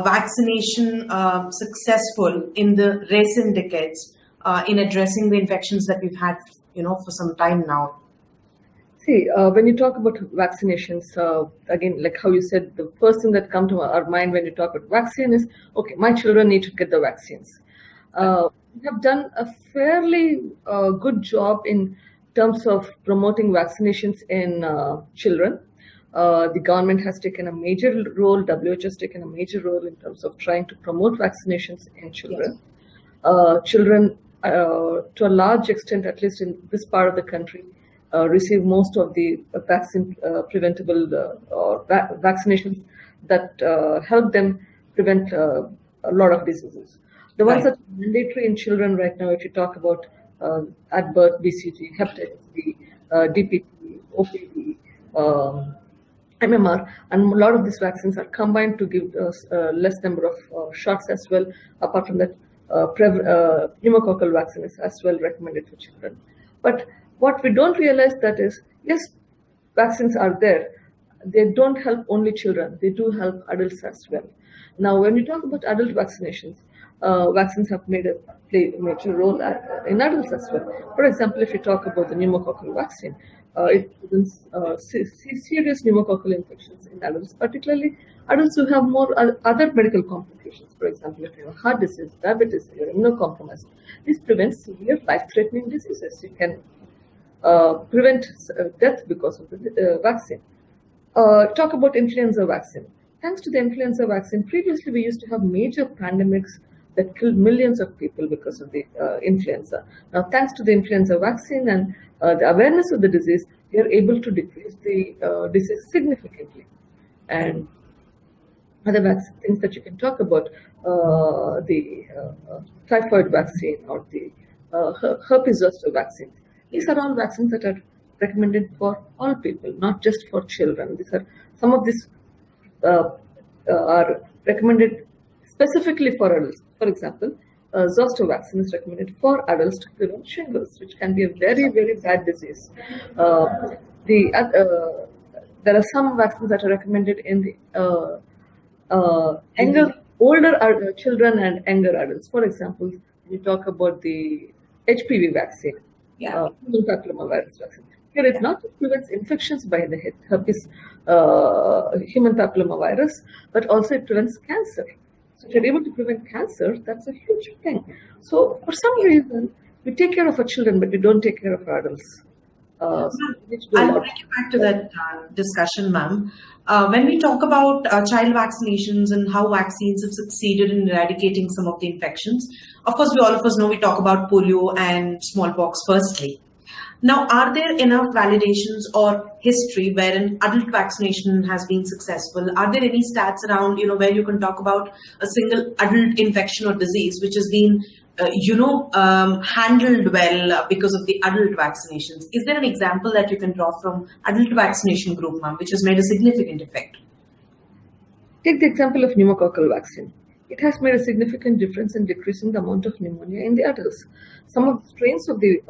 vaccination successful in the recent decades in addressing the infections that we've had, for some time now? See, when you talk about vaccinations, again, like how you said, the first thing that comes to our mind when you talk about vaccine is, okay, my children need to get the vaccines. We have done a fairly good job in terms of promoting vaccinations in children. The government has taken a major role, WHO has taken a major role in terms of trying to promote vaccinations in children. Children, to a large extent, at least in this part of the country, receive most of the vaccine-preventable vaccinations that help them prevent a lot of diseases. The ones that are mandatory in children right now, if you talk about at birth, BCG, hepatitis B, DPT, OPV, MMR, and a lot of these vaccines are combined to give us less number of shots as well. Apart from that, pneumococcal vaccine is as well recommended for children. But what we don't realize that is, yes, vaccines are there. They don't help only children. They do help adults as well. Now, when we talk about adult vaccinations, vaccines have play a major role in adults as well. For example, if you talk about the pneumococcal vaccine, it prevents serious pneumococcal infections in adults, particularly adults who have more other medical complications. For example, if you have heart disease, diabetes, you're immunocompromised, this prevents severe life-threatening diseases. You can prevent death because of the vaccine. Talk about influenza vaccine. Thanks to the influenza vaccine, previously we used to have major pandemics that killed millions of people because of the influenza. Now, thanks to the influenza vaccine and the awareness of the disease, we are able to decrease the disease significantly. And other things that you can talk about, the typhoid vaccine or the herpes zoster vaccine. These are all vaccines that are recommended for all people, not just for children. Some of these are recommended specifically for adults. For example, zoster vaccine is recommended for adults to prevent shingles, which can be a very, very bad disease. There are some vaccines that are recommended in the older children and younger adults. For example, we talk about the HPV vaccine, human papillomavirus vaccine. Here, it not just prevents infections by the herpes human papillomavirus, but also it prevents cancer. So if you're able to prevent cancer, that's a huge thing. So for some reason, we take care of our children, but we don't take care of our adults. I'll bring you back to that discussion, ma'am. When we talk about child vaccinations and how vaccines have succeeded in eradicating some of the infections, of course, all of us know we talk about polio and smallpox firstly. Now, are there enough validations or history where an adult vaccination has been successful? Are there any stats around, where you can talk about a single adult infection or disease which has been, handled well because of the adult vaccinations? Is there an example that you can draw from adult vaccination group, ma'am, which has made a significant effect? Take the example of pneumococcal vaccine. It has made a significant difference in decreasing the amount of pneumonia in the adults. Some of the strains of the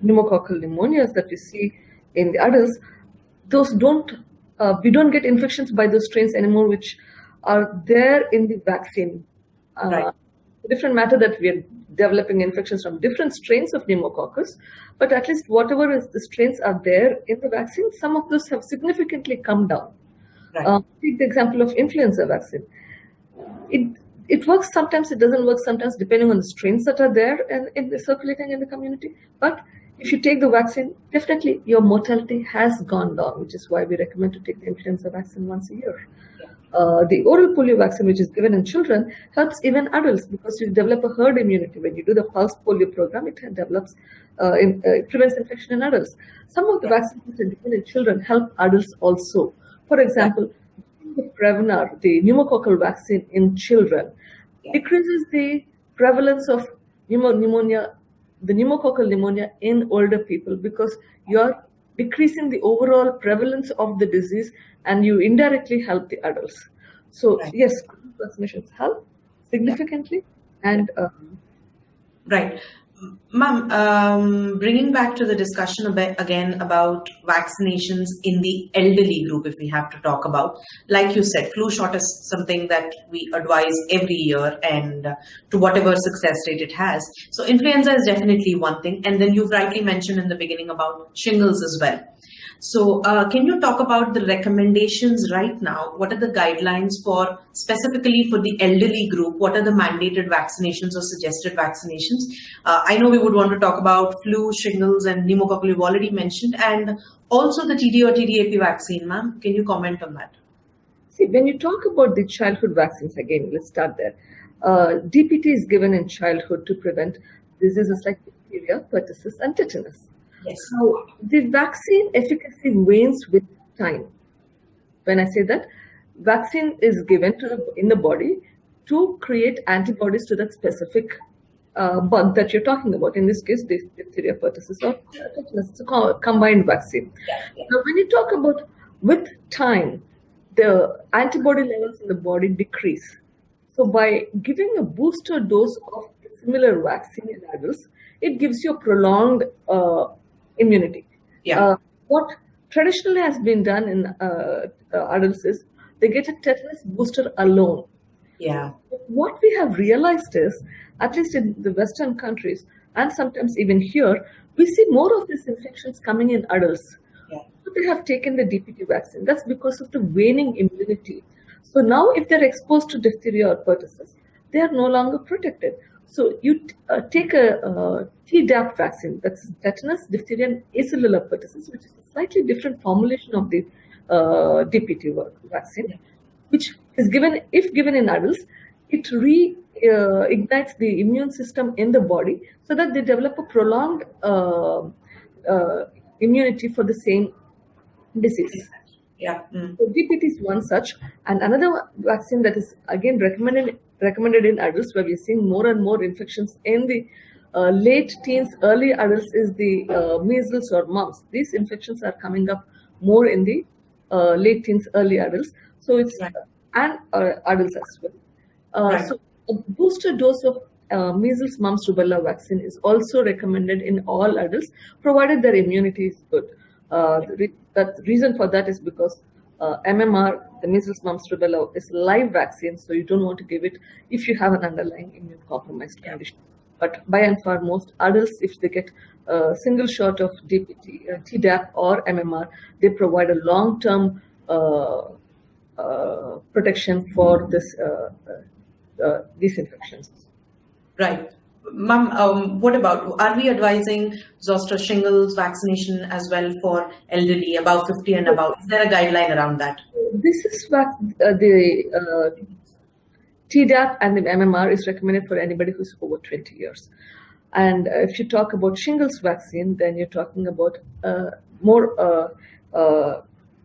pneumococcal pneumonias that we see in the adults, we don't get infections by those strains anymore, which are there in the vaccine. Different matter that we are developing infections from different strains of pneumococcus, but at least whatever is the strains are there in the vaccine, some of those have significantly come down. Take the example of influenza vaccine. It works sometimes, it doesn't work sometimes, depending on the strains that are there and circulating in the community. But if you take the vaccine, definitely your mortality has gone down, which is why we recommend to take the influenza vaccine once a year. The oral polio vaccine, which is given in children, helps even adults because you develop a herd immunity. When you do the pulse polio program, it develops, it prevents infection in adults. Some of the vaccines that are given in children help adults also. For example, the Prevnar, the pneumococcal vaccine in children, decreases the prevalence of pneumonia, the pneumococcal pneumonia in older people, because you're decreasing the overall prevalence of the disease and you indirectly help the adults. So yes, vaccinations help significantly. And Ma'am, bringing back to the discussion again about vaccinations in the elderly group, if we have to talk about, like you said, flu shot is something that we advise every year and to whatever success rate it has. So influenza is definitely one thing. And then you've rightly mentioned in the beginning about shingles as well. So, can you talk about the recommendations right now? What are the guidelines for specifically for the elderly group? What are the mandated vaccinations or suggested vaccinations? I know we would want to talk about flu, shingles, and pneumococcal you've already mentioned, and also the TD or TDAP vaccine, ma'am. Can you comment on that? See, when you talk about the childhood vaccines, again, let's start there. DPT is given in childhood to prevent diseases like diphtheria, pertussis, and tetanus. Yes. So the vaccine efficacy wanes with time. When I say that, vaccine is given in the body to create antibodies to that specific bug that you're talking about. In this case, diphtheria, pertussis, or tetanus. It's a combined vaccine. Yeah. Now, when you talk about with time, the antibody levels in the body decrease. So by giving a booster dose of a similar vaccine in adults, it gives you a prolonged immunity. Yeah. What traditionally has been done in adults is they get a tetanus booster alone. Yeah. What we have realized is, at least in the Western countries, and sometimes even here, we see more of these infections coming in adults. Yeah. They have taken the DPT vaccine. That's because of the waning immunity. So now if they're exposed to diphtheria or pertussis, they are no longer protected. So you take a Tdap vaccine, that's tetanus, diphtheria, and acellular pertussis, which is a slightly different formulation of the DPT vaccine, which is given, if given in adults, it ignites the immune system in the body so that they develop a prolonged immunity for the same disease. Yeah. So DPT is one such, and another vaccine that is again recommended in adults, where we are seeing more and more infections in the late teens, early adults, is the measles or mumps. These infections are coming up more in the late teens, early adults. So it's Right. and adults as well. Right. So a booster dose of measles, mumps, rubella vaccine is also recommended in all adults, provided their immunity is good. The reason for that is because MMR, the measles, mumps, rubella, is live vaccine, so you don't want to give it if you have an underlying immune compromised condition. But by and far, most adults, if they get a single shot of DPT, Tdap, or MMR, they provide a long-term protection for these infections. Right. Ma'am, what about, are we advising zoster shingles vaccination as well for elderly above 50 and above? Is there a guideline around that? This is what the Tdap and the MMR is recommended for anybody who's over 20 years. And if you talk about shingles vaccine, then you're talking about more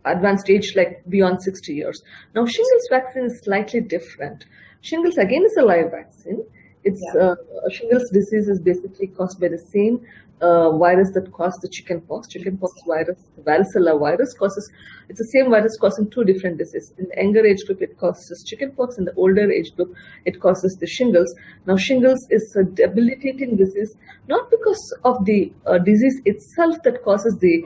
advanced age, like beyond 60 years. Now, shingles vaccine is slightly different. Shingles, again, is a live vaccine. It's shingles disease is basically caused by the same virus that caused the chickenpox. Chickenpox virus, the varicella virus causes, it's the same virus causing two different diseases. In the younger age group, it causes chickenpox. In the older age group, it causes the shingles. Now, shingles is a debilitating disease, not because of the disease itself that causes the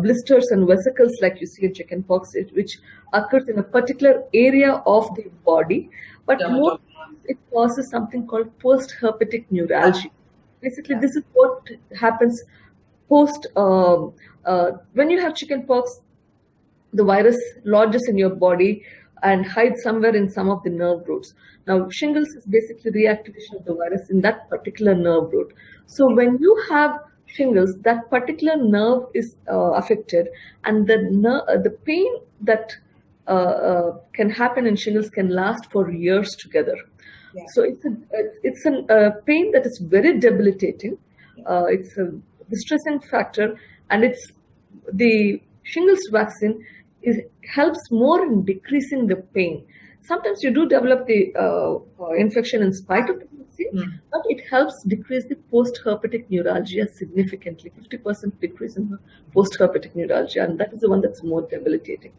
blisters and vesicles like you see in chickenpox, which occurs in a particular area of the body, but more it causes something called post-herpetic neuralgia. Basically, this is what happens post when you have chickenpox. The virus lodges in your body and hides somewhere in some of the nerve roots. Now, shingles is basically reactivation of the virus in that particular nerve root. So when you have shingles, that particular nerve is affected, and the pain that can happen in shingles can last for years together. Yeah. So it's a pain that is very debilitating. It's a distressing factor, and it's the shingles vaccine. It helps more in decreasing the pain. Sometimes you do develop the infection in spite of the vaccine, but it helps decrease the post-herpetic neuralgia significantly, 50% decrease in post-herpetic neuralgia, and that is the one that's more debilitating.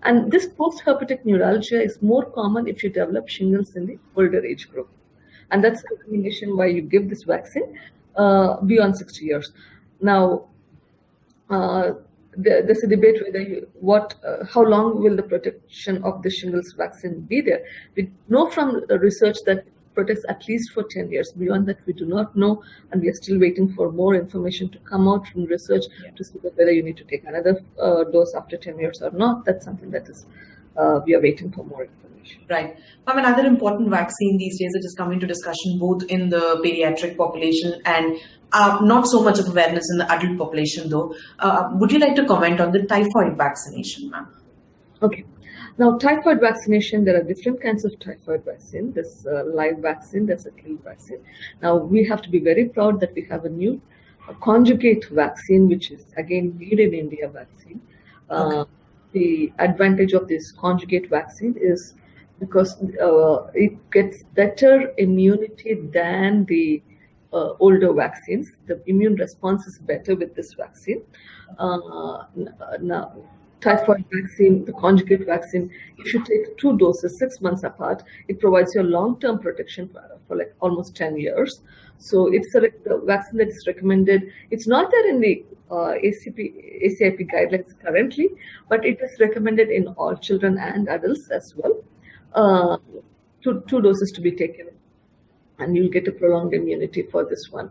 And this post-herpetic neuralgia is more common if you develop shingles in the older age group. And that's the recommendation why you give this vaccine. beyond 60 years. Now, there's a debate whether how long will the protection of the shingles vaccine be there. We know from research that it protects at least for 10 years. Beyond that, we do not know, and we are still waiting for more information to come out from research to see whether you need to take another dose after 10 years or not. That's something that is we are waiting for more information. Right. Another important vaccine these days that is coming to discussion both in the pediatric population and not so much of awareness in the adult population, though. Would you like to comment on the typhoid vaccination, ma'am? Okay. Now, typhoid vaccination, there are different kinds of typhoid vaccine. There's a live vaccine, there's a killed vaccine. Now, we have to be very proud that we have a new conjugate vaccine, which is again made in India vaccine. Okay. The advantage of this conjugate vaccine is because it gets better immunity than the older vaccines. The immune response is better with this vaccine. Now, typhoid vaccine, the conjugate vaccine, if you take 2 doses 6 months apart, it provides you a long-term protection for like almost 10 years. So it's a vaccine that is recommended. It's not there in the ACIP guidelines currently, but it is recommended in all children and adults as well. 2 doses to be taken, and you'll get a prolonged immunity for this one.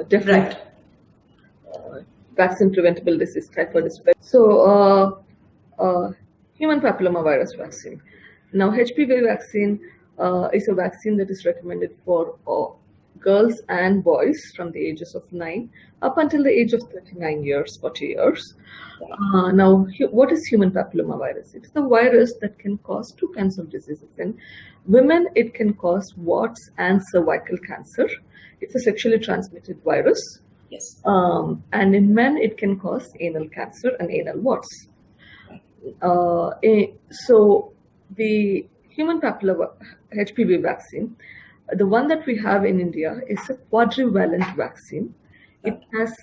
Definitely. Right. Vaccine-preventable disease, typhoid is better. So, human papillomavirus vaccine. Now, HPV vaccine is a vaccine that is recommended for girls and boys from the ages of 9 up until the age of 39 years, 40 years. Now, what is human papillomavirus? It's the virus that can cause 2 kinds of diseases. In women, it can cause warts and cervical cancer. It's a sexually transmitted virus. Yes. And in men, it can cause anal cancer and anal warts. So the human papilloma HPV vaccine, the one that we have in India, is a quadrivalent vaccine. It has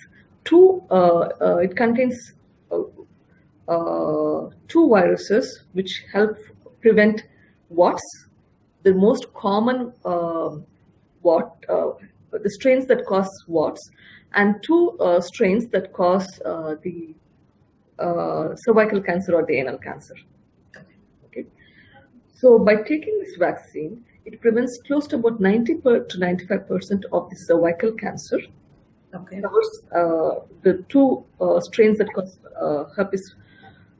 it contains 2 viruses which help prevent warts. The most common the strains that cause warts, and 2 strains that cause the cervical cancer or the anal cancer. Okay. So by taking this vaccine, it prevents close to about 90 to 95% of the cervical cancer. Okay. The 2 strains that cause herpes,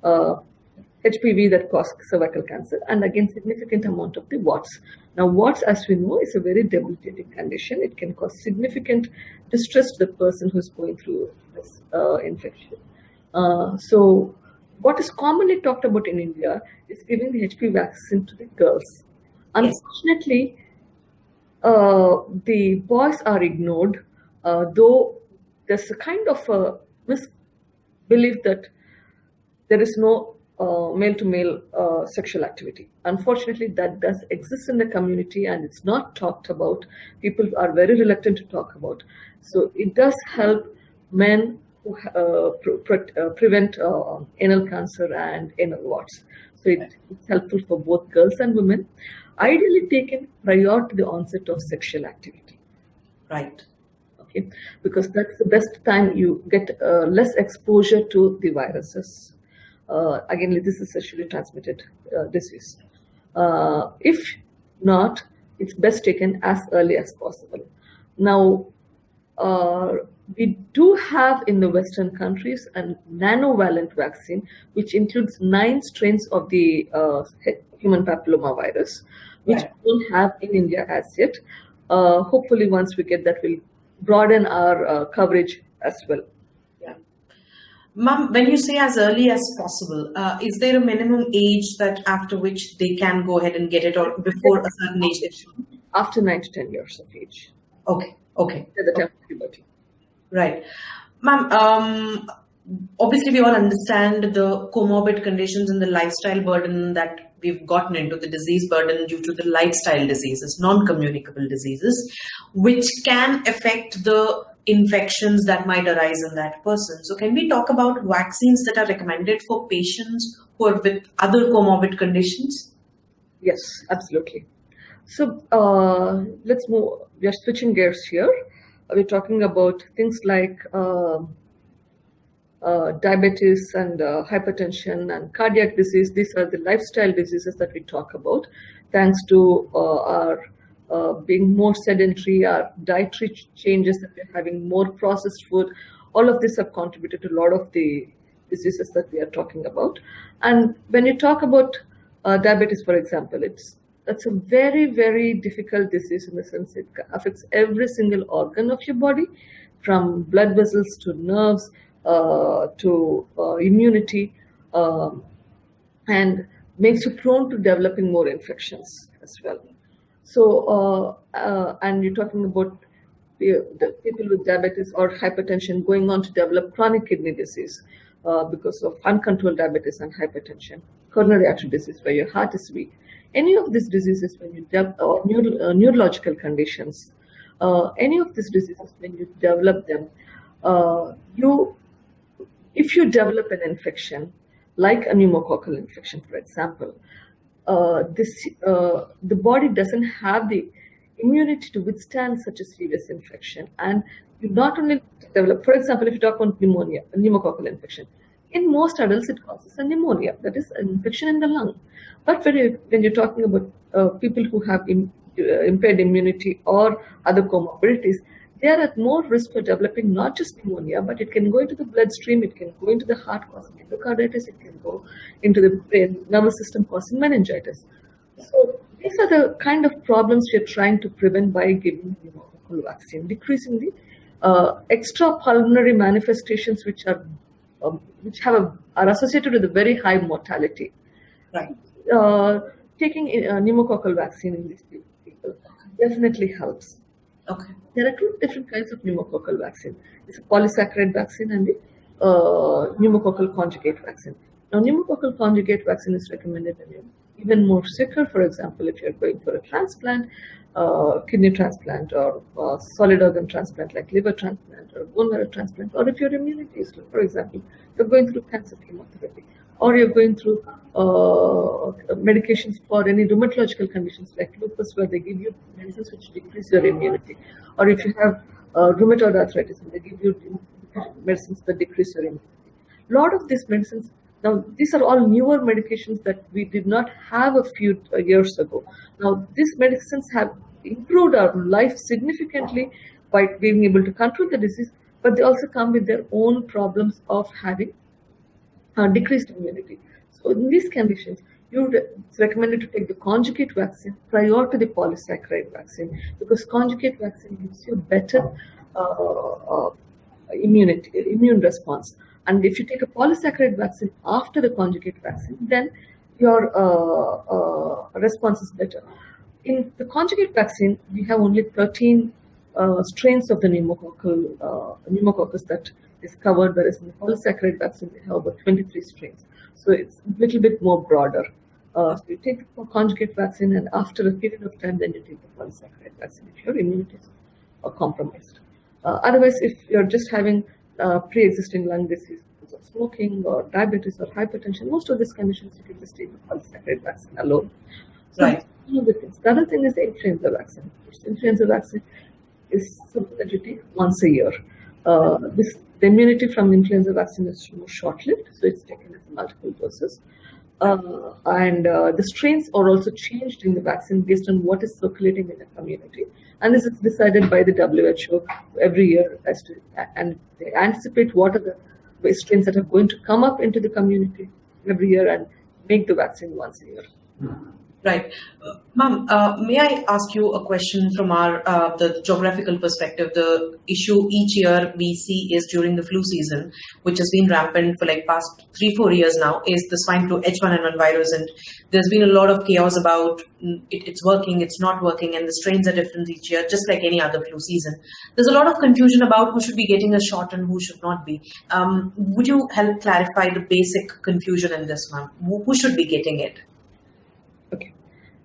HPV that cause cervical cancer, and again significant amount of the warts. Now, warts, as we know, is a very debilitating condition. It can cause significant distress to the person who is going through this infection. So, what is commonly talked about in India is giving the HPV vaccine to the girls. Unfortunately, the boys are ignored, though there's a kind of a misbelief that there is no male-to-male sexual activity. Unfortunately, that does exist in the community and it's not talked about. People are very reluctant to talk about. So it does help men who prevent anal cancer and anal warts. So it's helpful for both girls and women. Ideally taken prior to the onset of sexual activity. Right. Okay, because that's the best time you get less exposure to the viruses. Again, this is sexually transmitted disease. If not, it's best taken as early as possible. Now, we do have in the Western countries a nanovalent vaccine, which includes 9 strains of the human papillomavirus, which we don't have in India as yet. Hopefully, once we get that, we'll broaden our coverage as well. Ma'am, when you say as early as possible, is there a minimum age that after which they can go ahead and get it, or before a certain age? After 9 to 10 years of age. Okay. At the time of puberty. Right. Ma'am, obviously we all understand the comorbid conditions and the lifestyle burden that we've gotten into, the disease burden due to the lifestyle diseases, non-communicable diseases, which can affect the infections that might arise in that person. So can we talk about vaccines that are recommended for patients who are with other comorbid conditions? Yes, absolutely. So let's move. We are switching gears here. We're talking about things like diabetes and hypertension and cardiac disease. These are the lifestyle diseases that we talk about, thanks to our being more sedentary, our dietary changes, that we're having more processed food. All of this have contributed to a lot of the diseases that we are talking about. And when you talk about diabetes, for example, that's a very, very difficult disease in the sense it affects every single organ of your body, from blood vessels to nerves to immunity, and makes you prone to developing more infections as well. So, and you're talking about the people with diabetes or hypertension going on to develop chronic kidney disease because of uncontrolled diabetes and hypertension, coronary artery disease where your heart is weak. Any of these diseases, when you develop, or neurological conditions, any of these diseases, when you develop them, if you develop an infection, like a pneumococcal infection, for example, the body doesn't have the immunity to withstand such a serious infection. And you not only develop, for example, if you talk about pneumonia, a pneumococcal infection, in most adults it causes a pneumonia, that is an infection in the lung. But when you're talking about people who have impaired immunity or other comorbidities, they are at more risk for developing not just pneumonia, but it can go into the bloodstream, it can go into the heart causing endocarditis, it can go into the brain nervous system causing meningitis. So these are the kind of problems we are trying to prevent by giving pneumococcal vaccine, decreasing the extrapulmonary manifestations which are associated with a very high mortality. Right. Taking a pneumococcal vaccine in these people definitely helps. Okay. There are two different kinds of pneumococcal vaccine. It's a polysaccharide vaccine and the pneumococcal conjugate vaccine. Now, pneumococcal conjugate vaccine is recommended when you're even more sicker. For example, if you're going for a transplant, kidney transplant, or solid organ transplant like liver transplant or bone marrow transplant, or if your immunity is low, for example, you're going through cancer chemotherapy, or you're going through medications for any rheumatological conditions like lupus, where they give you medicines which decrease your immunity, or if you have rheumatoid arthritis, and they give you medicines that decrease your immunity. A lot of these medicines, now these are all newer medications that we did not have a few years ago. Now these medicines have improved our life significantly by being able to control the disease, but they also come with their own problems of having decreased immunity. So in these conditions, it's recommended to take the conjugate vaccine prior to the polysaccharide vaccine, because conjugate vaccine gives you better immune response. And if you take a polysaccharide vaccine after the conjugate vaccine, then your response is better. In the conjugate vaccine, we have only 13 strains of the pneumococcus that is covered, whereas in the polysaccharide vaccine, we have about 23 strains. So it's a little bit more broader. So you take the conjugate vaccine, and after a period of time, then you take the polysaccharide vaccine if your immunity is compromised. Otherwise, if you're just having pre-existing lung disease because of smoking or diabetes or hypertension, most of these conditions you can just take the polysaccharide vaccine alone. So right. One of the things. The other thing is the influenza vaccine. Influenza vaccine is something that you take once a year. The immunity from influenza vaccine is more short-lived, so it's taken as multiple doses. And the strains are also changed in the vaccine based on what is circulating in the community. And this is decided by the WHO every year, and they anticipate what are the strains that are going to come up into the community every year and make the vaccine once a year. Right. Ma'am, may I ask you a question from the geographical perspective? The issue each year we see is during the flu season, which has been rampant for like past 3-4 years now, is the swine flu H1N1 virus. And there's been a lot of chaos about it's working, it's not working, and the strains are different each year, just like any other flu season. There's a lot of confusion about who should be getting a shot and who should not be. Would you help clarify the basic confusion in this, ma'am? Who should be getting it? Okay.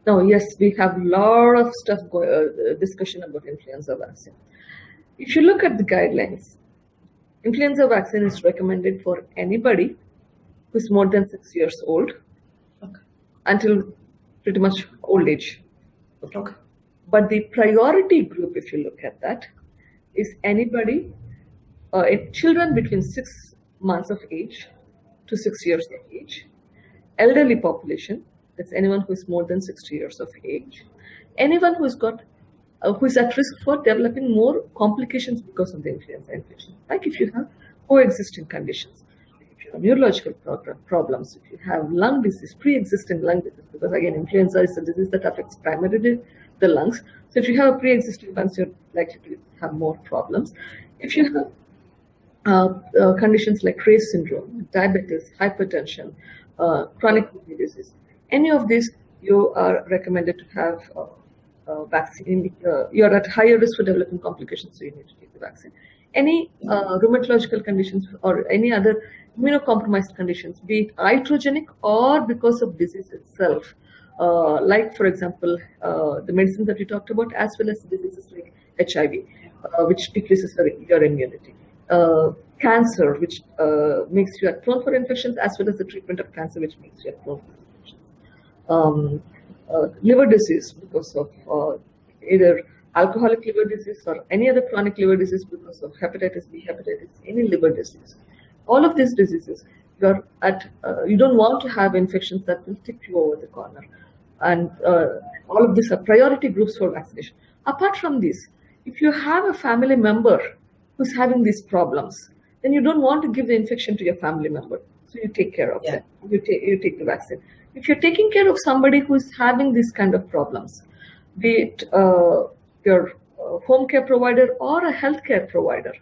Now, yes, we have a lot of stuff discussion about influenza vaccine. If you look at the guidelines, influenza vaccine is recommended for anybody who is more than 6 years old until pretty much old age. Okay. But the priority group, if you look at that, is anybody, children between 6 months of age to 6 years of age, elderly population, that's anyone who is more than 60 years of age, anyone who is at risk for developing more complications because of the influenza infection. Like if you have coexisting conditions, if you have neurological problems, if you have lung disease, pre-existing lung disease, because again, influenza is a disease that affects primarily the lungs. So if you have a pre-existing lungs, you're likely to have more problems. If you have conditions like Graves' syndrome, diabetes, hypertension, chronic kidney disease, any of these, you are recommended to have vaccine. You're at higher risk for developing complications, so you need to take the vaccine. Any rheumatological conditions or any other immunocompromised conditions, be it iatrogenic or because of disease itself, like for example, the medicines that we talked about, as well as diseases like HIV, which decreases your immunity. Cancer, which makes you prone for infections, as well as the treatment of cancer, which makes you prone for infections. Liver disease because of either alcoholic liver disease or any other chronic liver disease because of hepatitis B, hepatitis, any liver disease. All of these diseases, you don't want to have infections that will tip you over the corner. And all of these are priority groups for vaccination. Apart from this, if you have a family member who's having these problems, then you don't want to give the infection to your family member. So you take care of them. You take the vaccine. If you're taking care of somebody who is having these kind of problems, be it your home care provider or a healthcare provider,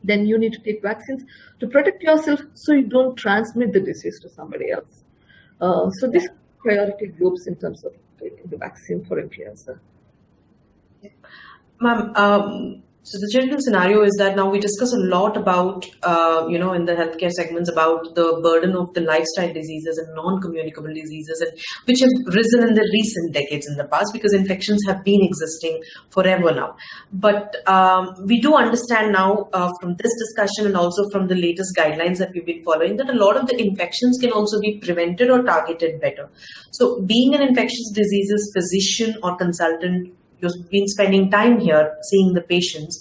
then you need to take vaccines to protect yourself so you don't transmit the disease to somebody else. So these are priority groups in terms of taking the vaccine for influenza. Ma'am, so the general scenario is that now we discuss a lot about, in the healthcare segments about the burden of the lifestyle diseases and non-communicable diseases, and which have risen in the recent decades in the past because infections have been existing forever now. But we do understand now from this discussion and also from the latest guidelines that we've been following that a lot of the infections can also be prevented or targeted better. So being an infectious diseases physician or consultant, you've been spending time here seeing the patients.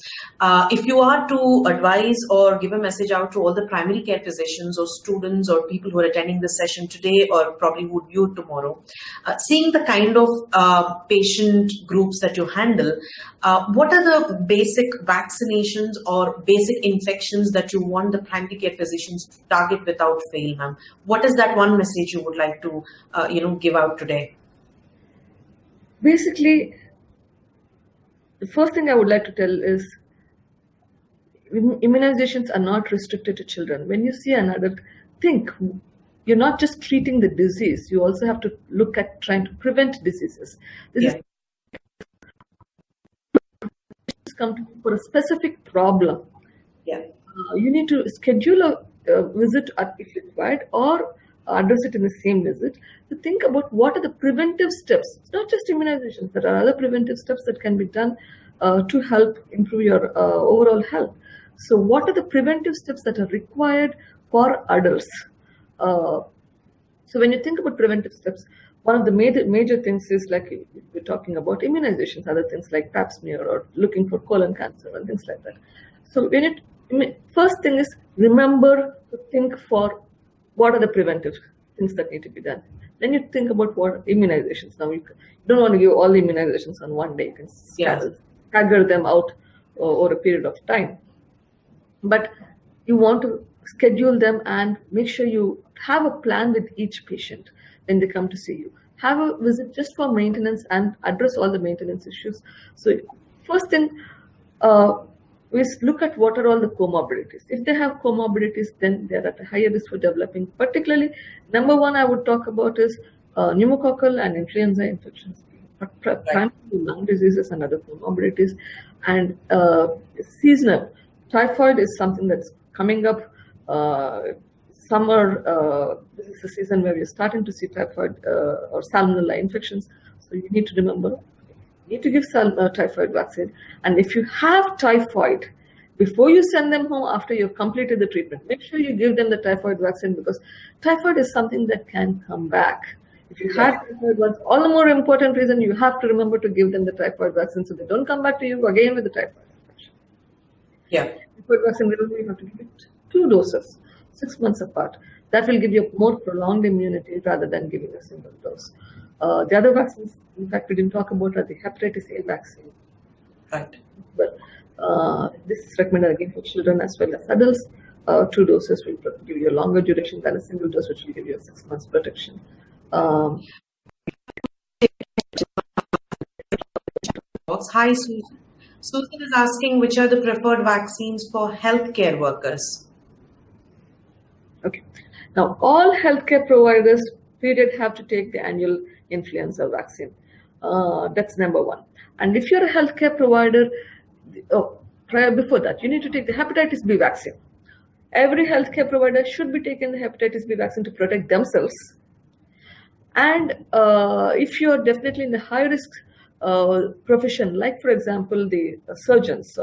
If you are to advise or give a message out to all the primary care physicians or students or people who are attending this session today or probably would view it tomorrow, seeing the kind of patient groups that you handle, what are the basic vaccinations or basic infections that you want the primary care physicians to target without fail, ma'am? What is that one message you would like to give out today? Basically, the first thing I would like to tell is immunizations are not restricted to children. When you see an adult, think you're not just treating the disease, you also have to look at trying to prevent diseases. This is come for a specific problem. You need to schedule a visit if required or address it in the same visit, to think about what are the preventive steps. It's not just immunizations, there are other preventive steps that can be done to help improve your overall health. So what are the preventive steps that are required for adults? So when you think about preventive steps, one of the major things is, like we're talking about immunizations, other things like pap smear or looking for colon cancer and things like that. So first thing is, remember to think for what are the preventive things that need to be done. Then you think about what immunizations. Now you don't want to give all the immunizations on one day. You can stagger them out over a period of time. But you want to schedule them and make sure you have a plan with each patient when they come to see you. Have a visit just for maintenance and address all the maintenance issues. So first thing, we look at what are all the comorbidities. If they have comorbidities, then they're at a higher risk for developing. Particularly, number one I would talk about is pneumococcal and influenza infections, primarily lung diseases and other comorbidities, and seasonal. Typhoid is something that's coming up. Summer, this is the season where we're starting to see typhoid or salmonella infections. So you need to remember, you need to give typhoid vaccine. And if you have typhoid, before you send them home after you've completed the treatment, make sure you give them the typhoid vaccine, because typhoid is something that can come back. If you had typhoid ones, all the more important reason you have to remember to give them the typhoid vaccine so they don't come back to you again with the typhoid infection. Yeah. Typhoid vaccine, you have to give it 2 doses, 6 months apart. That will give you more prolonged immunity rather than giving a single dose. The other vaccines, in fact, we didn't talk about are the hepatitis A vaccine. Right. But this is recommended again for children as well as adults. 2 doses will give you a longer duration than a single dose, which will give you a 6 months protection. Hi, Susan. Susan is asking which are the preferred vaccines for healthcare workers. Okay. Now, all healthcare providers, period, have to take the annual influenza vaccine. That's number 1. And if you're a healthcare provider, before that, you need to take the hepatitis B vaccine. Every healthcare provider should be taking the hepatitis B vaccine to protect themselves. And if you're definitely in the high risk profession, like for example the surgeons,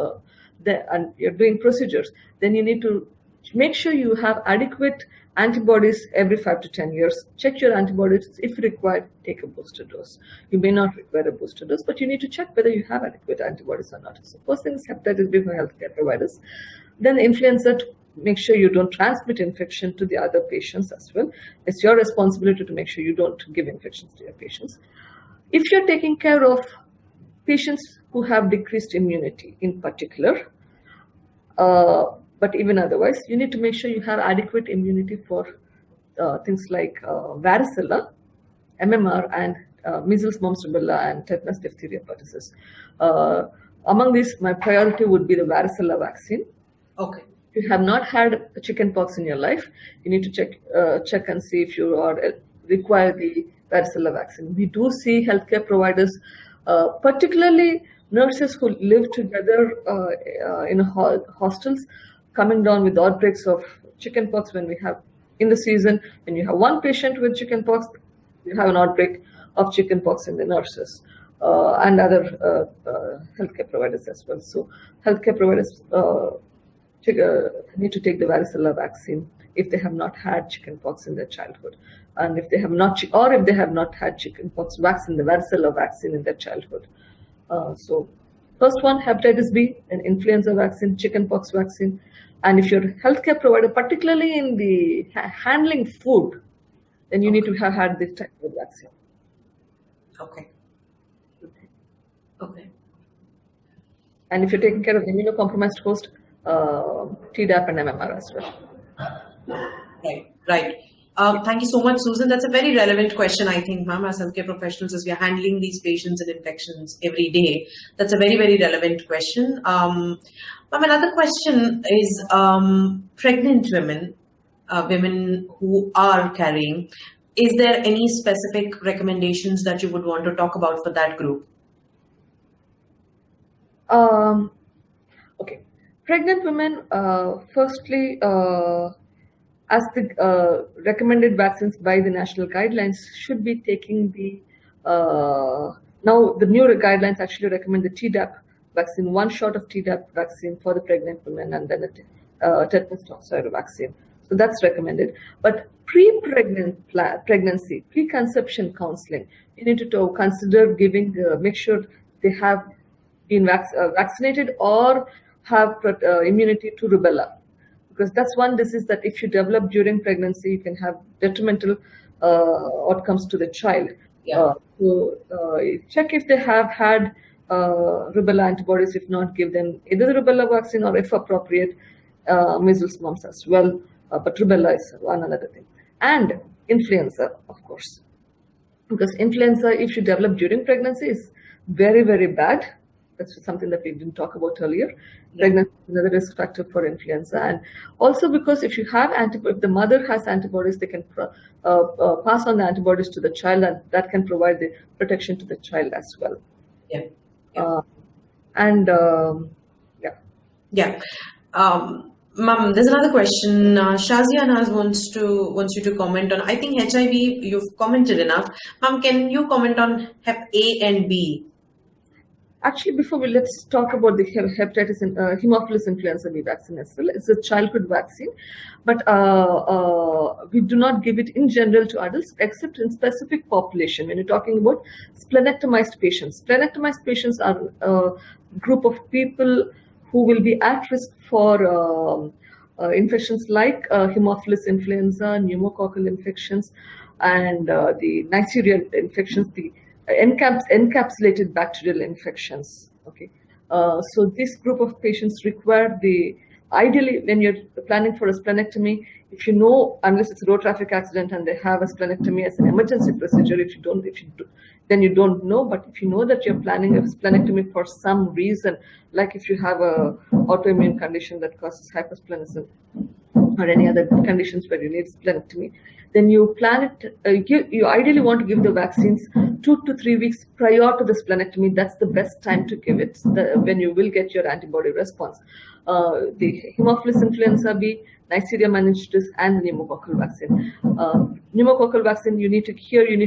and you're doing procedures, then you need to make sure you have adequate antibodies every 5 to 10 years. Check your antibodies. If required, take a booster dose. You may not require a booster dose, but you need to check whether you have adequate antibodies or not. So first thing is hepatitis B for healthcare providers. Then influenza, to make sure you don't transmit infection to the other patients as well. It's your responsibility to make sure you don't give infections to your patients. If you're taking care of patients who have decreased immunity in particular, but even otherwise, you need to make sure you have adequate immunity for things like varicella, MMR, and measles, mumps, rubella, and tetanus, diphtheria, pertussis. Among these, my priority would be the varicella vaccine. Okay. If you have not had chickenpox in your life, you need to check and see if you require the varicella vaccine. We do see healthcare providers, particularly nurses who live together in hostels, coming down with outbreaks of chickenpox when we have in the season. When you have one patient with chickenpox, you have an outbreak of chickenpox in the nurses and other healthcare providers as well. So healthcare providers need to take the varicella vaccine if they have not had chickenpox in their childhood, and if they have not, or if they have not had chickenpox vaccine, the varicella vaccine in their childhood. So first one, hepatitis B, an influenza vaccine, chickenpox vaccine. And if you're a healthcare provider, particularly in the handling food, then you need to have had this type of vaccine. Okay. Okay. And if you're taking care of the immunocompromised host, Tdap and MMR as well. Right. Thank you so much, Susan. That's a very relevant question, I think, ma'am, as healthcare professionals, as we are handling these patients and infections every day. That's a very, very relevant question. Ma'am, another question is pregnant women, women who are carrying. Is there any specific recommendations that you would want to talk about for that group? Okay. Pregnant women, firstly, as the recommended vaccines by the national guidelines, should be taking the, now the new guidelines actually recommend the Tdap vaccine, 1 shot of Tdap vaccine for the pregnant women, and then a tetanus toxoid vaccine. So that's recommended. But pregnancy, preconception counseling, you need to consider giving, make sure they have been vaccinated or have immunity to rubella. Because that's one disease that if you develop during pregnancy, you can have detrimental outcomes to the child. Yeah. So check if they have had rubella antibodies. If not, give them either the rubella vaccine or, if appropriate, measles, mumps as well. But rubella is one another thing. And influenza, of course. Because influenza, if you develop during pregnancy, is very, very bad. That's something that we didn't talk about earlier. Yeah. Pregnancy is another risk factor for influenza. And also because if you have if the mother has antibodies, they can pass on the antibodies to the child, and that can provide the protection to the child as well. Yeah. Yeah. Ma'am, there's another question. Shazia Naz wants you to comment on, I think HIV, you've commented enough. Ma'am, can you comment on Hep A and B? Actually, before let's talk about the hepatitis and Haemophilus influenza B vaccine as well. It's a childhood vaccine, but we do not give it in general to adults, except in specific population. When you're talking about splenectomized patients are a group of people who will be at risk for infections like Haemophilus influenza, pneumococcal infections, and the Neisseria infections, the encapsulated bacterial infections. Okay, so this group of patients require ideally when you're planning for a splenectomy, if you know, unless it's a road traffic accident and they have a splenectomy as an emergency procedure, then you don't know. But if you know that you're planning a splenectomy for some reason, like if you have a autoimmune condition that causes hypersplenism or any other conditions where you need splenectomy, then you plan it. You ideally want to give the vaccines 2 to 3 weeks prior to the splenectomy. That's the best time to give it, when you will get your antibody response. The Haemophilus influenza B, Neisseria meningitis, and the pneumococcal vaccine. Pneumococcal vaccine, you need to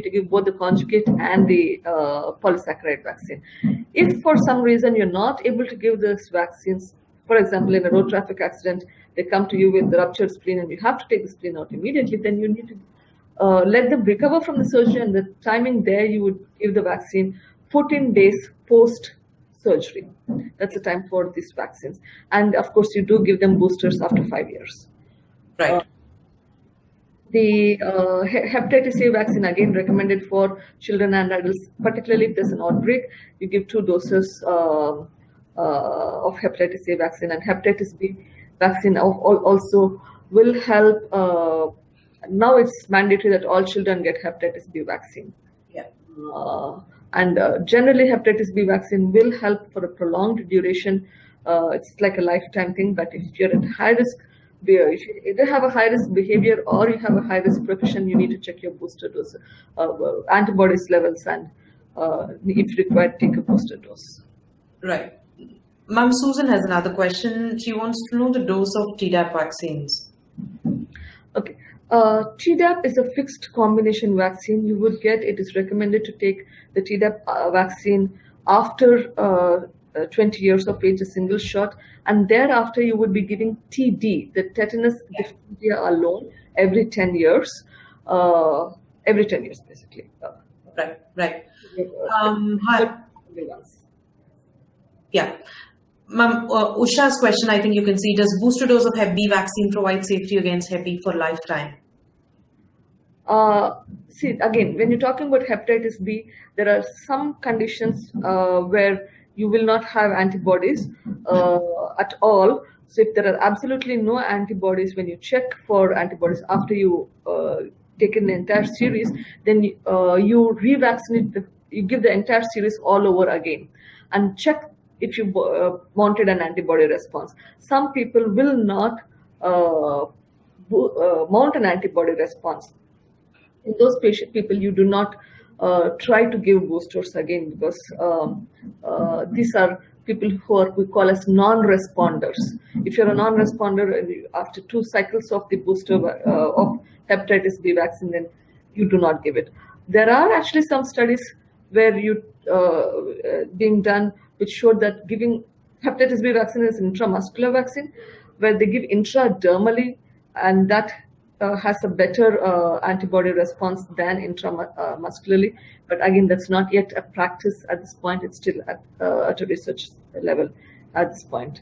give both the conjugate and the polysaccharide vaccine. If for some reason you're not able to give those vaccines, for example, in a road traffic accident, they come to you with the ruptured spleen and you have to take the spleen out immediately, then you need to let them recover from the surgery, and the timing there you would give the vaccine 14 days post-surgery. That's the time for these vaccines. And of course, you do give them boosters after 5 years. Right. The hepatitis A vaccine, again recommended for children and adults, particularly if there's an outbreak. You give 2 doses of hepatitis A vaccine, and hepatitis B vaccine also will help. Now it's mandatory that all children get hepatitis B vaccine. Yeah. And generally, hepatitis B vaccine will help for a prolonged duration. It's like a lifetime thing, but if you're at high risk, if you either have a high-risk behavior or you have a high-risk profession, you need to check your booster dose, antibodies levels, and if required, take a booster dose. Right. Ma'am, Susan has another question. She wants to know the dose of Tdap vaccines. Okay. Tdap is a fixed combination vaccine. You would get, it is recommended to take the Tdap vaccine after 20 years of age, a single shot, and thereafter you would be giving TD, the tetanus diphtheria alone, every 10 years. Every 10 years, basically. Right. Yeah. Ma'am, Usha's question, I think you can see, does booster dose of Hep B vaccine provide safety against Hep B for lifetime? See, again, when you're talking about hepatitis B, there are some conditions where you will not have antibodies at all. So if there are absolutely no antibodies, when you check for antibodies after you taken the entire series, then you revaccinate, you give the entire series all over again and check if you mounted an antibody response. Some people will not mount an antibody response. In those people, you do not try to give boosters again, because these are people who we call as non-responders. If you're a non-responder after 2 cycles of the booster of hepatitis B vaccine, then you do not give it. There are actually some studies where being done which showed that giving hepatitis B vaccine is an intramuscular vaccine, where they give intradermally, and that has a better antibody response than intramuscularly. But again, that's not yet a practice at this point. It's still at a research level at this point.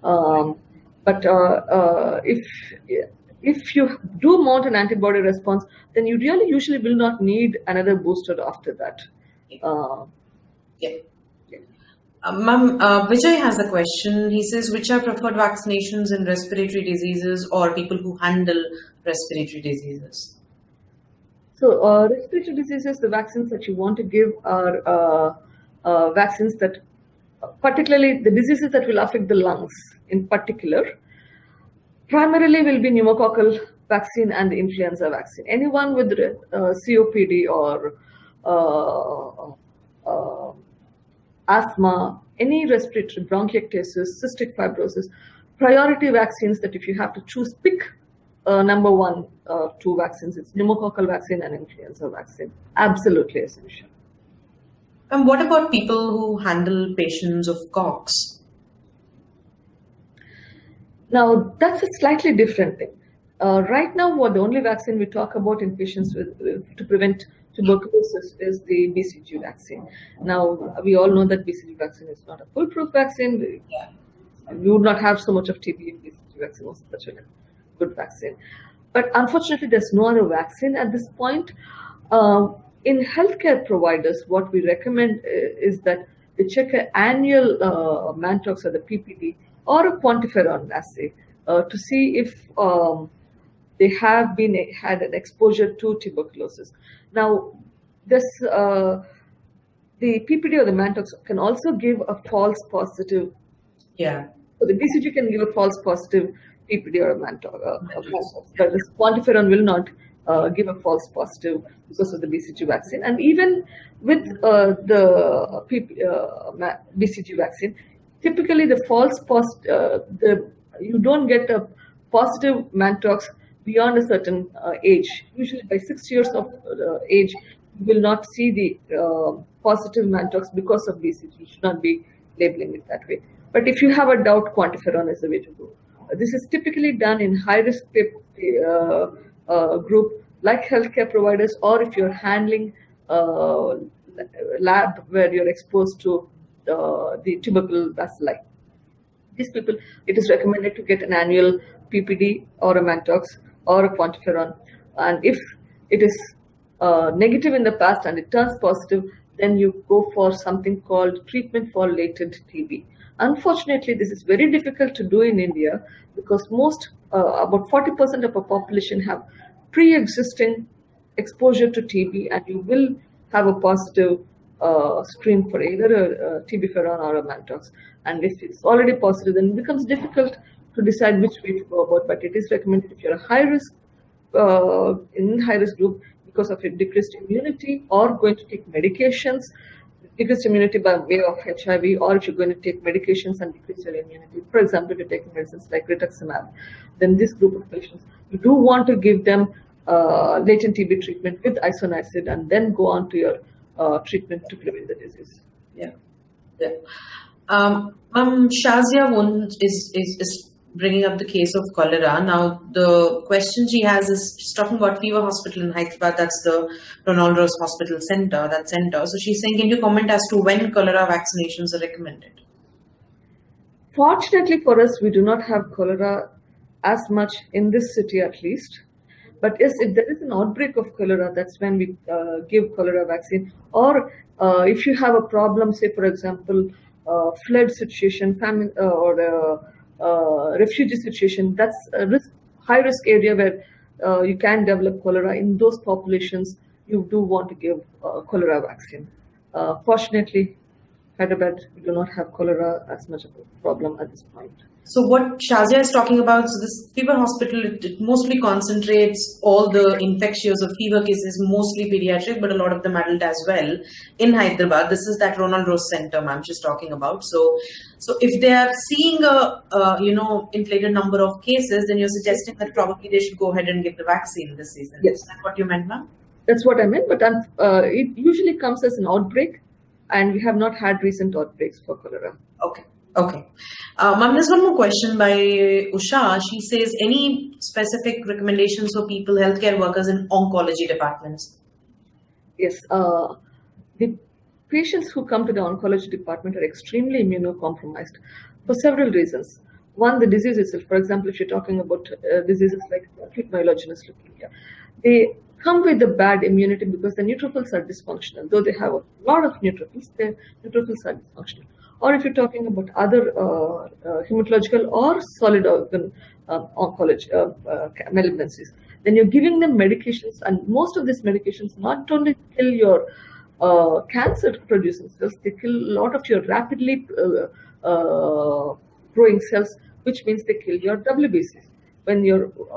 But if you do mount an antibody response, then you really usually will not need another booster after that. Ma'am, Vijay has a question. He says, which are preferred vaccinations in respiratory diseases or people who handle respiratory diseases? So respiratory diseases, the vaccines that you want to give are vaccines that, particularly the diseases that will affect the lungs in particular, primarily will be pneumococcal vaccine and the influenza vaccine. Anyone with COPD or asthma, any respiratory bronchiectasis, cystic fibrosis, priority vaccines that if you have to choose, pick number 1, 2 vaccines. It's pneumococcal vaccine and influenza vaccine. Absolutely essential. And what about people who handle patients of COX? Now, that's a slightly different thing. Right now, what the only vaccine we talk about in patients to prevent tuberculosis is the BCG vaccine. Now, we all know that BCG vaccine is not a foolproof vaccine. We would not have so much of TB if BCG vaccine was such a good vaccine. But unfortunately, there's no other vaccine at this point. In healthcare providers, what we recommend is that they check an annual Mantox or the PPD or a quantiferon assay to see if they have had an exposure to tuberculosis. Now, this the PPD or the Mantox can also give a false positive. Yeah. So the BCG can give a false positive PPD or a Mantox, but this quantiferon will not give a false positive because of the BCG vaccine. And even with the BCG vaccine, typically the false you don't get a positive Mantox beyond a certain age. Usually by 6 years of age, you will not see the positive Mantox because of BCG. You should not be labeling it that way. But if you have a doubt, quantiferon is the way to go. This is typically done in high-risk group like healthcare providers, or if you're handling lab where you're exposed to the tubercle bacilli. These people, it is recommended to get an annual PPD or a Mantox or a quantiferon. And if it is negative in the past and it turns positive, then you go for something called treatment for latent TB. Unfortunately, this is very difficult to do in India because about 40% of our population have pre-existing exposure to TB, and you will have a positive screen for either a TB-feron or a Mantox. And if it's already positive, then it becomes difficult to decide which way to go about. But it is recommended if you're a high risk, in high risk group because of a decreased immunity or going to take medications, decreased immunity by way of HIV, or if you're going to take medications and decrease your immunity. For example, if you're taking medicines like rituximab, then this group of patients, you do want to give them latent TB treatment with isoniazid and then go on to your treatment to prevent the disease. Yeah. Yeah. Shazia is bringing up the case of cholera. Now, the question she has is, she's talking about Fever Hospital in Hyderabad. That's the Ronald Rose Hospital Center, that center. So she's saying, can you comment as to when cholera vaccinations are recommended? Fortunately for us, we do not have cholera as much in this city at least. But yes, if there is an outbreak of cholera, that's when we give cholera vaccine. Or if you have a problem, say for example, flood situation, famine, or refugee situation, that's a high risk area where you can develop cholera. In those populations, you do want to give cholera vaccine. Fortunately, Hyderabad, we do not have cholera as much of a problem at this point. So what Shazia is talking about, so this fever hospital, it mostly concentrates all the infectious or fever cases, mostly pediatric, but a lot of them adult as well in Hyderabad. This is that Ronald Rose Center, ma'am, she's talking about. So if they are seeing a inflated number of cases, then you're suggesting that probably they should go ahead and give the vaccine this season. Yes. Is that what you meant, ma'am? That's what I meant, but it usually comes as an outbreak, and we have not had recent outbreaks for cholera. Okay. Okay. Ma'am, there's one more question by Usha. She says, any specific recommendations for people, healthcare workers in oncology departments? Yes. The patients who come to the oncology department are extremely immunocompromised for several reasons. One, the disease itself. For example, if you're talking about diseases like acute myelogenous leukemia, they come with a bad immunity because the neutrophils are dysfunctional. Though they have a lot of neutrophils, their neutrophils are dysfunctional. Or if you're talking about other hematological or solid organ oncology malignancies, then you're giving them medications, and most of these medications not only kill your cancer-producing cells, they kill a lot of your rapidly growing cells, which means they kill your WBCs.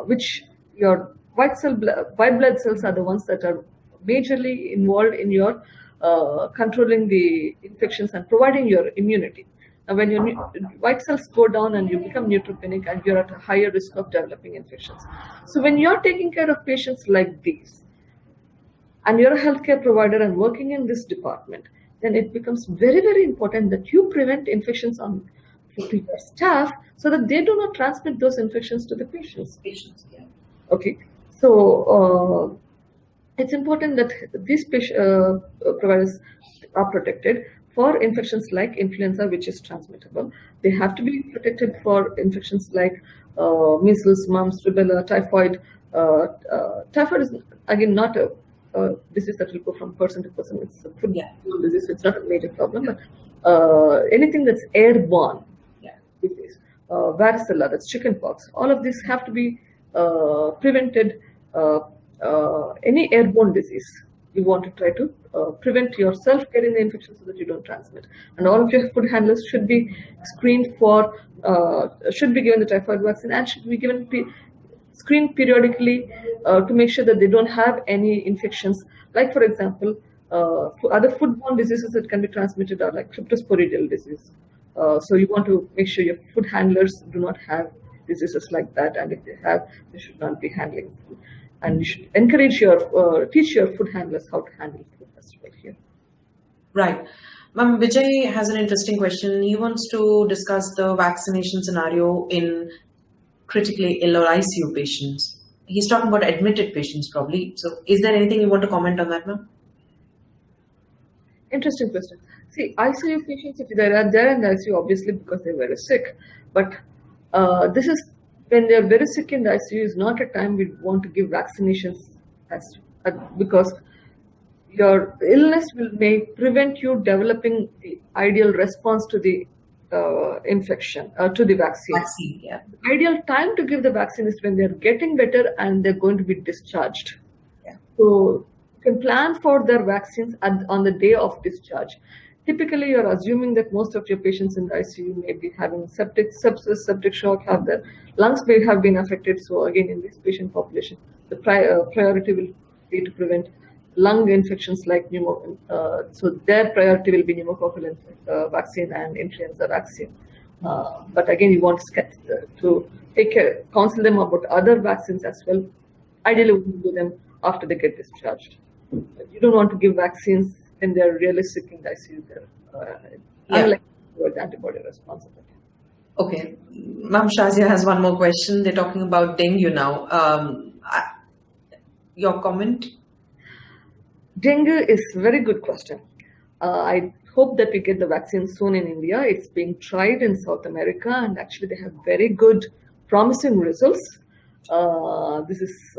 Which your white blood cells are the ones that are majorly involved in your controlling the infections and providing your immunity. Now, when your white cells go down and you become neutropenic, and you're at a higher risk of developing infections. So when you're taking care of patients like these, and you're a healthcare provider and working in this department, then it becomes very, very important that you prevent infections to your staff so that they do not transmit those infections to the patients. Yeah. Okay, so it's important that these providers are protected for infections like influenza, which is transmittable. They have to be protected for infections like measles, mumps, rubella, typhoid. Typhoid is again not a disease that will go from person to person. It's a foodborne disease. It's not a major problem, but anything that's airborne disease, varicella, that's chickenpox, all of these have to be prevented. Any airborne disease, you want to try to prevent yourself getting the infection so that you don't transmit. And all of your food handlers should be screened for, should be given the typhoid vaccine and should be given screened periodically to make sure that they don't have any infections. Like, for example, other foodborne diseases that can be transmitted are like cryptosporidial disease. So you want to make sure your food handlers do not have diseases like that, and if they have, they should not be handling food. And you should encourage teach your food handlers how to handle food as well here. Right. Ma'am, Vijay has an interesting question. He wants to discuss the vaccination scenario in critically ill or ICU patients. He's talking about admitted patients probably. So is there anything you want to comment on that, ma'am? Interesting question. See, ICU patients, if they are there in the ICU, obviously because they're very sick. But this is when they're very sick in the ICU is not a time we want to give vaccinations because your illness may prevent you developing the ideal response to the infection, to the vaccine. The ideal time to give the vaccine is when they're getting better and they're going to be discharged. So you can plan for their vaccines on the day of discharge. Typically, you're assuming that most of your patients in the ICU may be having sepsis, septic shock, have their lungs may have been affected. So again, in this patient population, the priority will be to prevent lung infections like so their priority will be pneumococcal vaccine and influenza vaccine. But again, you want to take care, counsel them about other vaccines as well. Ideally, we do them after they get discharged. You don't want to give vaccines when they're really sick in the ICU. Unlike the antibody response. Okay. Ma'am, Shazia has one more question. They're talking about dengue now. Your comment? Dengue is a very good question. I hope that we get the vaccine soon in India. It's being tried in South America, and actually they have very good, promising results. This is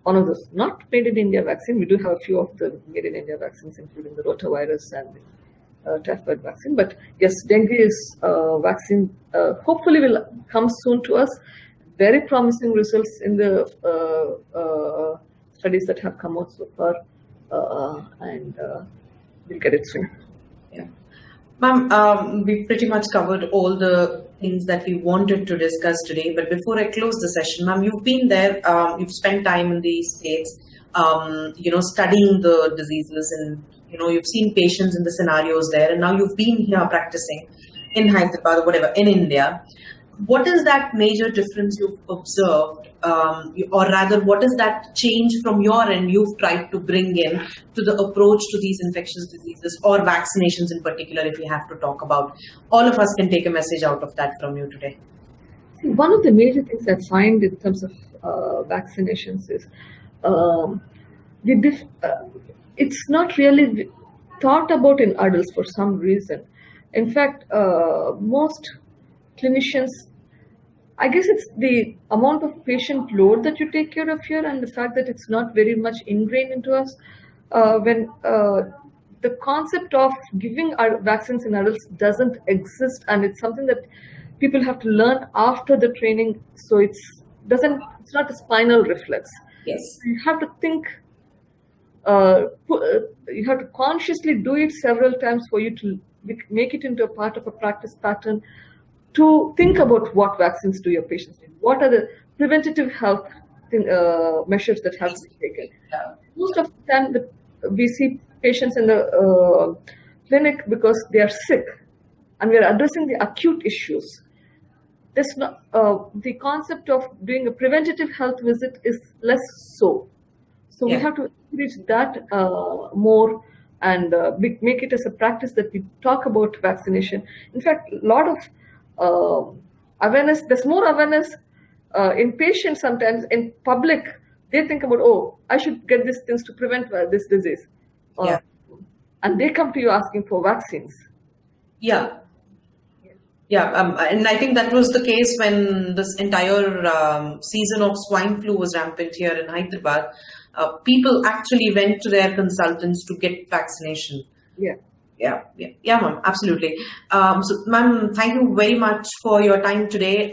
one of those not made in India vaccine. We do have a few of the made in India vaccines, including the rotavirus and the typhoid vaccine. But yes, dengue is vaccine. Hopefully, will come soon to us. Very promising results in the studies that have come out so far, and we'll get it soon. Yeah, ma'am, we've pretty much covered all the things that we wanted to discuss today. But before I close the session, ma'am, you've been there, you've spent time in these states, studying the diseases, and you've seen patients in the scenarios there, and now you've been here practicing in Hyderabad or whatever in India. What is that major difference you've observed, or rather, what is that change from your end you've tried to bring in to the approach to these infectious diseases or vaccinations in particular, if you have to talk about? All of us can take a message out of that from you today. See, one of the major things I find in terms of vaccinations is it's not really thought about in adults for some reason. In fact, most clinicians, I guess it's the amount of patient load that you take care of here and the fact that it's not very much ingrained into us. When the concept of giving our vaccines in adults doesn't exist, and it's something that people have to learn after the training. So it's not a spinal reflex. Yes. You have to think, you have to consciously do it several times for you to make it into a part of a practice pattern, to think about what vaccines do your patients need. What are the preventative health measures that have to be taken? Most of the time, we see patients in the clinic because they are sick, and we are addressing the acute issues. The concept of doing a preventative health visit is less so. So we have to encourage that more. and make it as a practice that we talk about vaccination. In fact, a lot of awareness, there's more awareness in patients sometimes, in public. They think about, oh, I should get these things to prevent this disease. Yeah. And they come to you asking for vaccines. Yeah. Yeah, and I think that was the case when this entire season of swine flu was rampant here in Hyderabad. People actually went to their consultants to get vaccination. Yeah, ma'am, absolutely. So, ma'am, thank you very much for your time today.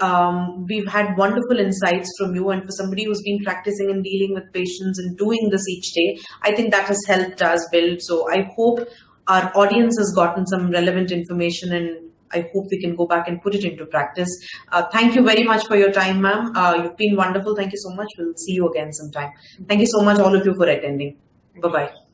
We've had wonderful insights from you, and for somebody who's been practicing and dealing with patients and doing this each day, I think that has helped us build. So I hope our audience has gotten some relevant information, and I hope we can go back and put it into practice. Thank you very much for your time, ma'am. You've been wonderful. Thank you so much. We'll see you again sometime. Thank you so much, all of you, for attending. Bye-bye.